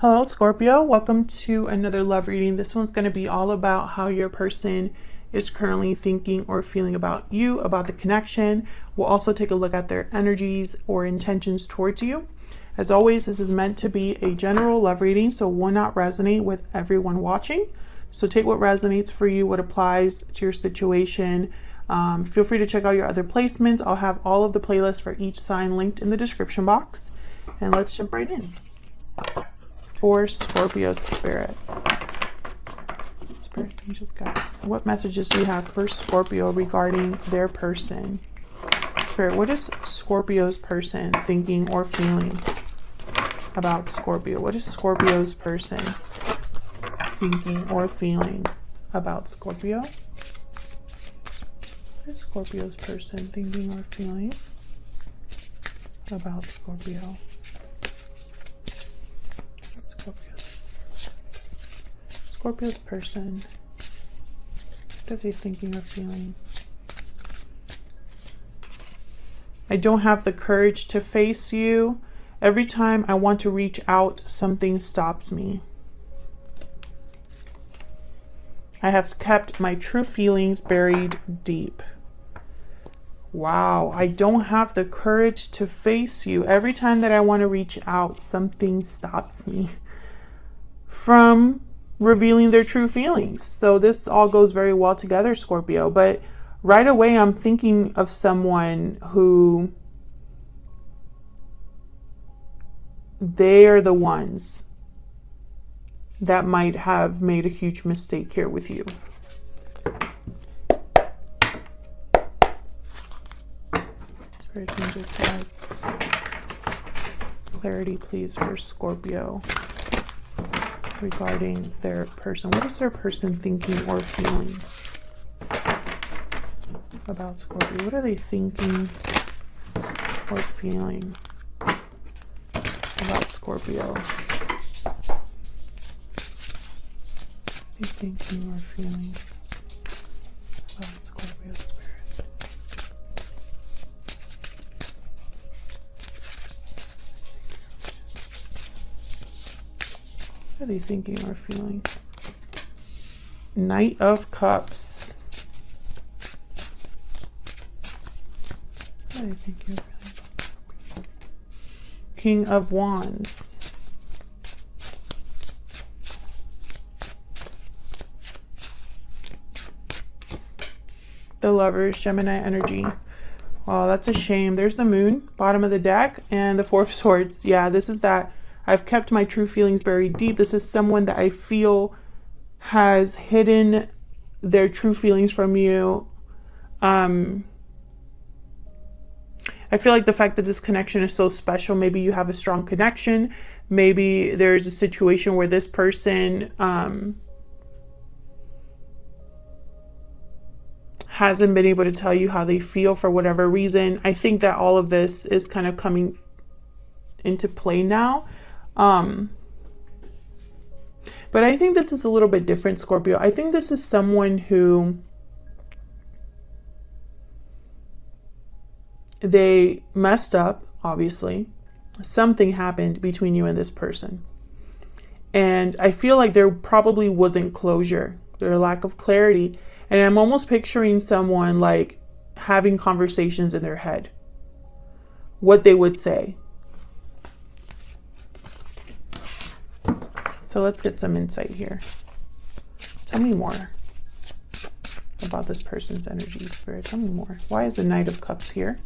Hello, Scorpio. Welcome to another love reading. This one's going to be all about how your person is currently thinking or feeling about you, about the connection. We'll also take a look at their energies or intentions towards you. As always, this is meant to be a general love reading, so will not resonate with everyone watching. So take what resonates for you, what applies to your situation. Feel free to check out your other placements. I'll have all of the playlists for each sign linked in the description box. And let's jump right in. For Scorpio Spirit. Spirit, angels, guides. What messages do you have for Scorpio regarding their person? Spirit, what is Scorpio's person thinking or feeling about Scorpio? What is Scorpio's person thinking or feeling about Scorpio? What is Scorpio's person thinking or feeling about Scorpio? Scorpio's person, what are they thinking or feeling? I don't have the courage to face you. Every time I want to reach out, something stops me. I have kept my true feelings buried deep. Wow, I don't have the courage to face you. Every time that I want to reach out, something stops me from revealing their true feelings. So this all goes very well together, Scorpio. But right away, I'm thinking of someone who they are the ones that might have made a huge mistake here with you. Spirit, angels, guides. Clarity, please, for Scorpio regarding their person. What is their person thinking or feeling about Scorpio? What are they thinking or feeling about Scorpio? What are they thinking or feeling about Scorpio Spirit? What are they thinking or feeling? Knight of Cups. What are they thinking or feeling? King of Wands. The Lovers, Gemini energy. Oh, that's a shame. There's the Moon, bottom of the deck, and the Four of Swords. Yeah, this is that. I've kept my true feelings buried deep. This is someone that I feel has hidden their true feelings from you. I feel like the fact that this connection is so special, maybe you have a strong connection. Maybe there's a situation where this person hasn't been able to tell you how they feel for whatever reason. I think that all of this is kind of coming into play now. But I think this is a little bit different, Scorpio. I think this is someone who they messed up, obviously. Something happened between you and this person. And I feel like there probably wasn't closure. There's a lack of clarity. And I'm almost picturing someone like having conversations in their head. What they would say. So let's get some insight here. Tell me more about this person's energy, Spirit. Tell me more. Why is the Knight of Cups here?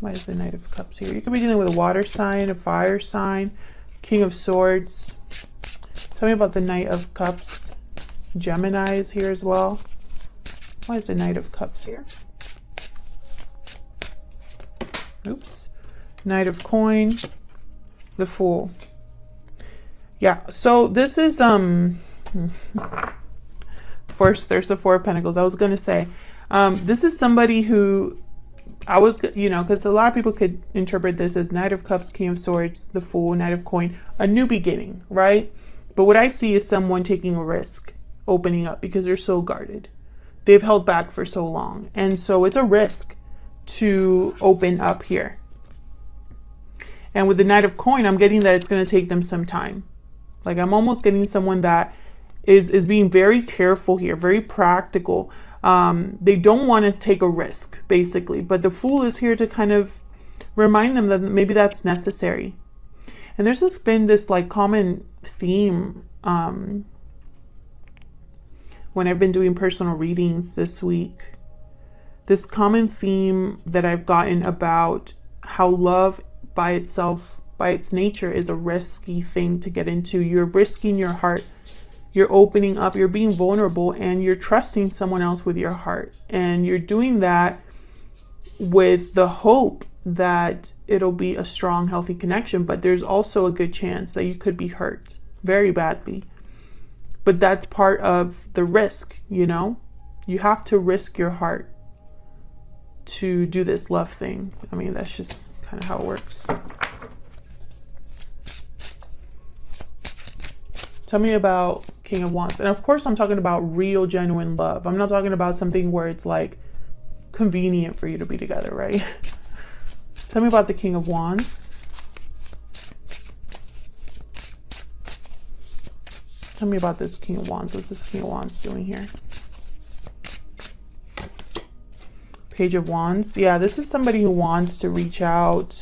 Why is the Knight of Cups here? You could be dealing with a water sign, a fire sign, King of Swords. Tell me about the Knight of Cups. Gemini is here as well. Why is the Knight of Cups here? Oops. Knight of Coin, the Fool. Yeah, so this is first there's the Four of Pentacles. I was gonna say this is somebody who because a lot of people could interpret this as Knight of Cups, King of Swords, the Fool, Knight of Coin, a new beginning, right? But what I see is someone taking a risk, opening up because they're so guarded. They've held back for so long, and so it's a risk to open up here. And with the Knight of Coin, I'm getting that it's going to take them some time. Like, I'm almost getting someone that is being very careful here, very practical. They don't want to take a risk, basically. But the Fool is here to kind of remind them that maybe that's necessary. And there's just been this like common theme when I've been doing personal readings this week. This common theme that I've gotten about how love by itself, by its nature, is a risky thing to get into. You're risking your heart. You're opening up. You're being vulnerable, and you're trusting someone else with your heart. And you're doing that with the hope that it'll be a strong, healthy connection. But there's also a good chance that you could be hurt very badly. But that's part of the risk, you know? You have to risk your heart to do this love thing. I mean, that's just kind of how it works. Tell me about King of Wands. And of course, I'm talking about real, genuine love. I'm not talking about something where it's like convenient for you to be together, right? Tell me about the King of Wands. Tell me about this King of Wands. What's this King of Wands doing here? Page of Wands. Yeah, this is somebody who wants to reach out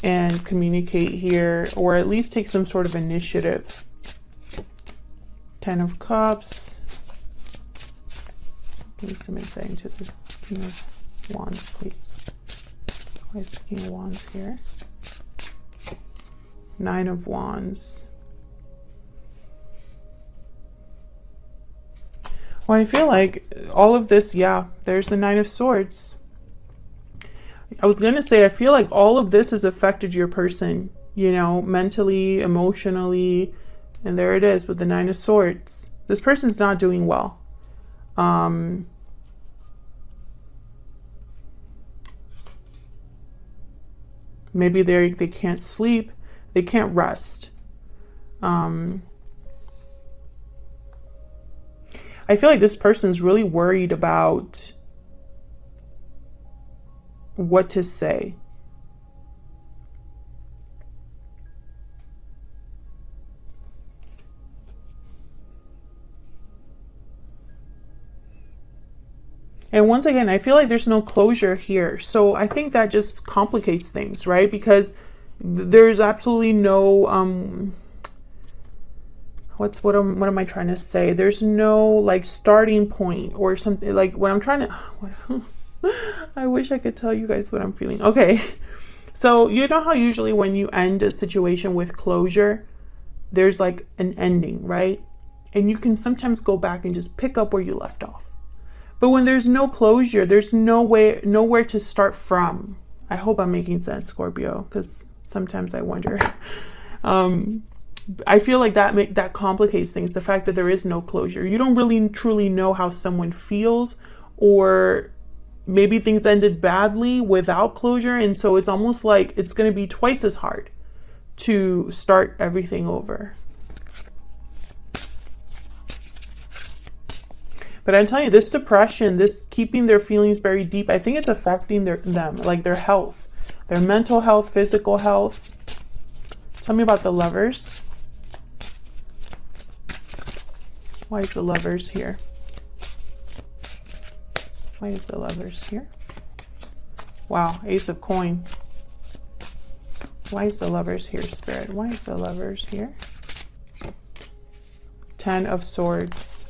and communicate here, or at least take some sort of initiative. Ten of Cups. Give me some insight into the King of Wands, please. Why is the King of Wands here? Nine of Wands. Well, I feel like all of this, yeah, there's the Nine of Swords. I was going to say, I feel like all of this has affected your person, you know, mentally, emotionally, and there it is with the Nine of Swords. This person's not doing well. Maybe they can't sleep, they can't rest. I feel like this person's really worried about what to say. And once again, I feel like there's no closure here. So I think that just complicates things, right? Because there's absolutely no what am I trying to say? There's no like starting point or something. Like what I'm trying to I wish I could tell you guys what I'm feeling. Okay. So you know how usually when you end a situation with closure, there's like an ending, right? And you can sometimes go back and just pick up where you left off. But when there's no closure, there's nowhere to start from. I hope I'm making sense, Scorpio, because sometimes I wonder. I feel like that complicates things, the fact that there is no closure. You don't really truly know how someone feels, or maybe things ended badly without closure, and so it's almost like it's going to be twice as hard to start everything over. But I'm telling you, this suppression, this keeping their feelings very deep, I think it's affecting them, like their health, their mental health, physical health. Tell me about the Lovers. Why is the Lovers here? Why is the Lovers here? Wow, Ace of Coin. Why is the Lovers here, Spirit? Why is the Lovers here? Ten of Swords.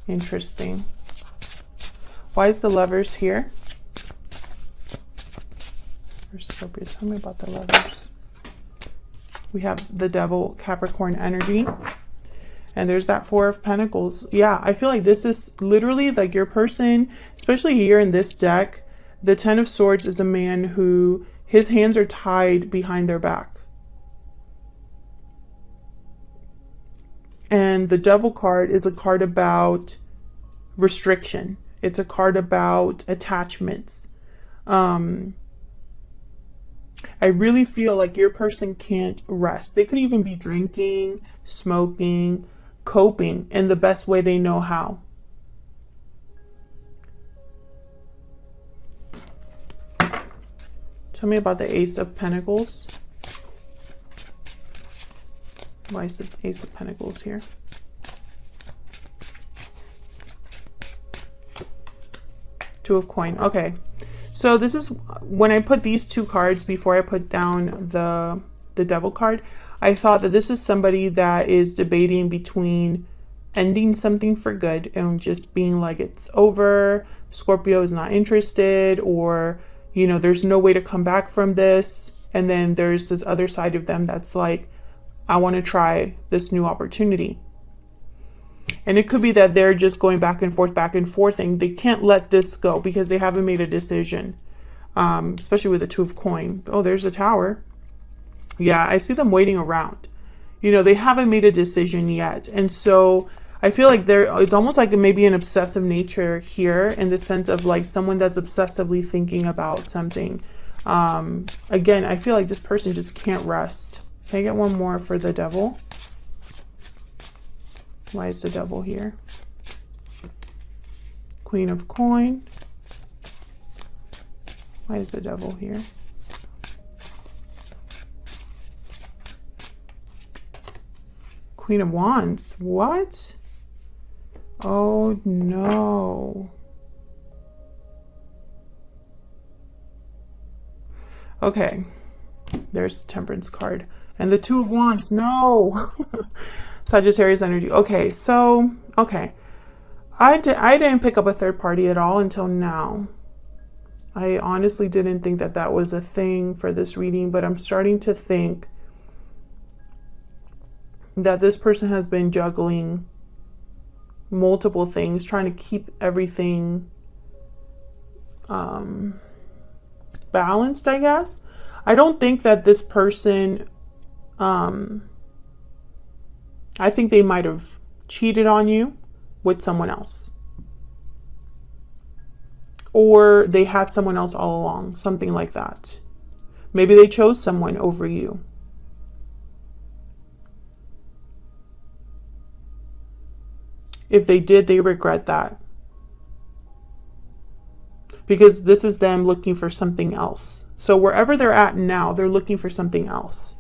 Interesting. Why is the Lovers here? Scorpio, tell me about the Lovers. We have the Devil, Capricorn energy. And there's that Four of Pentacles. Yeah, I feel like this is literally like your person, especially here in this deck. The Ten of Swords is a man who his hands are tied behind their back. And the Devil card is a card about restriction. It's a card about attachments. I really feel like your person can't rest. They could even be drinking, smoking, coping in the best way they know how. Tell me about the Ace of Pentacles. Why is the Ace of Pentacles here? Two of Coin. Okay. So this is when I put these two cards before I put down the Devil card, I thought that this is somebody that is debating between ending something for good and just being like, it's over, Scorpio is not interested, or, you know, there's no way to come back from this. And then there's this other side of them that's like, I want to try this new opportunity. And it could be that they're just going back and forth, and they can't let this go because they haven't made a decision. Especially with the Two of Coin. Oh, there's a Tower. Yeah, I see them waiting around. You know, they haven't made a decision yet. And so I feel like it's almost like maybe an obsessive nature here, in the sense of like someone that's obsessively thinking about something. Again, I feel like this person just can't rest. Can I get one more for the Devil? Why is the Devil here? Queen of Coin. Why is the Devil here? Queen of Wands. What? Oh no. Okay. There's the Temperance card. And the Two of Wands. No. Sagittarius energy. Okay, so, okay. I didn't pick up a third party at all until now. I honestly didn't think that that was a thing for this reading, but I'm starting to think that this person has been juggling multiple things, trying to keep everything balanced, I guess. I don't think that this person, I think they might have cheated on you with someone else. Or they had someone else all along, something like that. Maybe they chose someone over you. If they did, they regret that. Because this is them looking for something else. So wherever they're at now, they're looking for something else.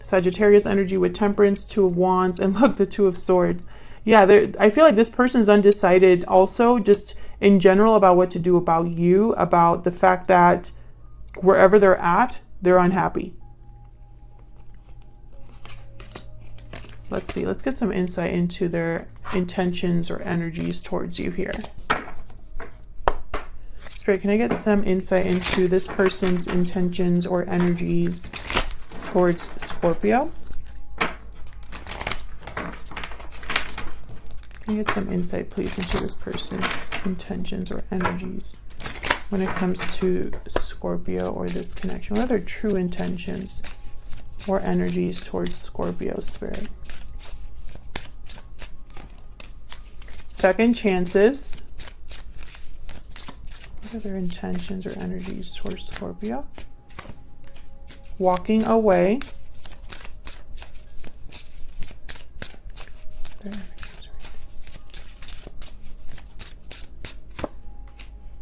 Sagittarius energy with Temperance, Two of Wands, and look, the Two of Swords. Yeah, I feel like this person's undecided also, just in general, about what to do about you, about the fact that wherever they're at, they're unhappy. Let's see, let's get some insight into their intentions or energies towards you here. Spirit, can I get some insight into this person's intentions or energies towards Scorpio? Can I get some insight, please, into this person's intentions or energies when it comes to Scorpio or this connection? What are their true intentions or energies towards Scorpio, Spirit? Second chances. What are their intentions or energies towards Scorpio? Walking away.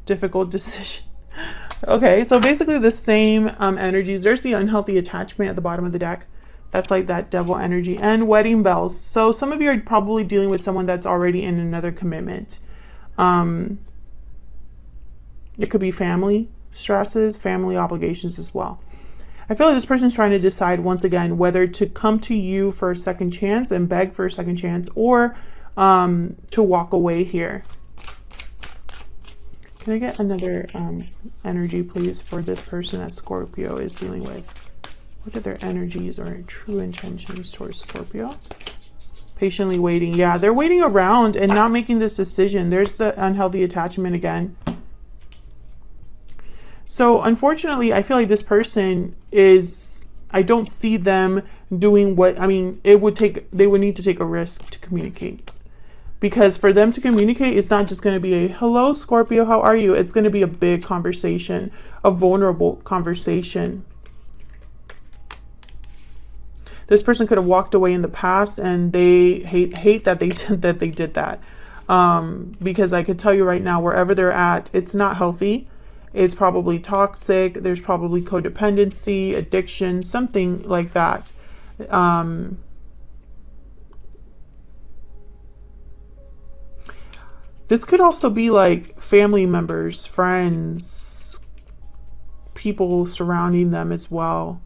Difficult decision. Okay, so basically the same energies. There's the unhealthy attachment at the bottom of the deck. That's like that Devil energy. And wedding bells. So some of you are probably dealing with someone that's already in another commitment. It could be family stresses, family obligations as well. I feel like this person's trying to decide once again whether to come to you for a second chance and beg for a second chance, or to walk away here. Can I get another energy, please, for this person that Scorpio is dealing with? What are their energies or true intentions towards Scorpio? Patiently waiting. Yeah, they're waiting around and not making this decision. There's the unhealthy attachment again. So unfortunately, I feel like this person is, I don't see them doing what, I mean, they would need to take a risk to communicate. Because for them to communicate, it's not just going to be a, hello, Scorpio, how are you? It's going to be a big conversation, a vulnerable conversation. This person could have walked away in the past, and they hate that they did that. Because I could tell you right now, wherever they're at, it's not healthy. It's probably toxic. There's probably codependency, addiction, something like that. This could also be like family members, friends, people surrounding them as well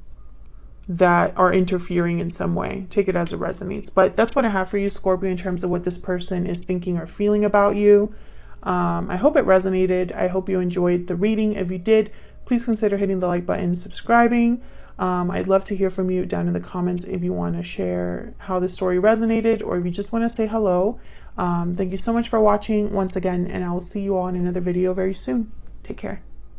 that are interfering in some way. Take it as it resonates. But that's what I have for you, Scorpio, in terms of what this person is thinking or feeling about you. I hope it resonated. I hope you enjoyed the reading. If you did, please consider hitting the like button, subscribing. I'd love to hear from you down in the comments if you want to share how the story resonated, or if you just want to say hello. Thank you so much for watching once again, and I will see you all in another video very soon. Take care.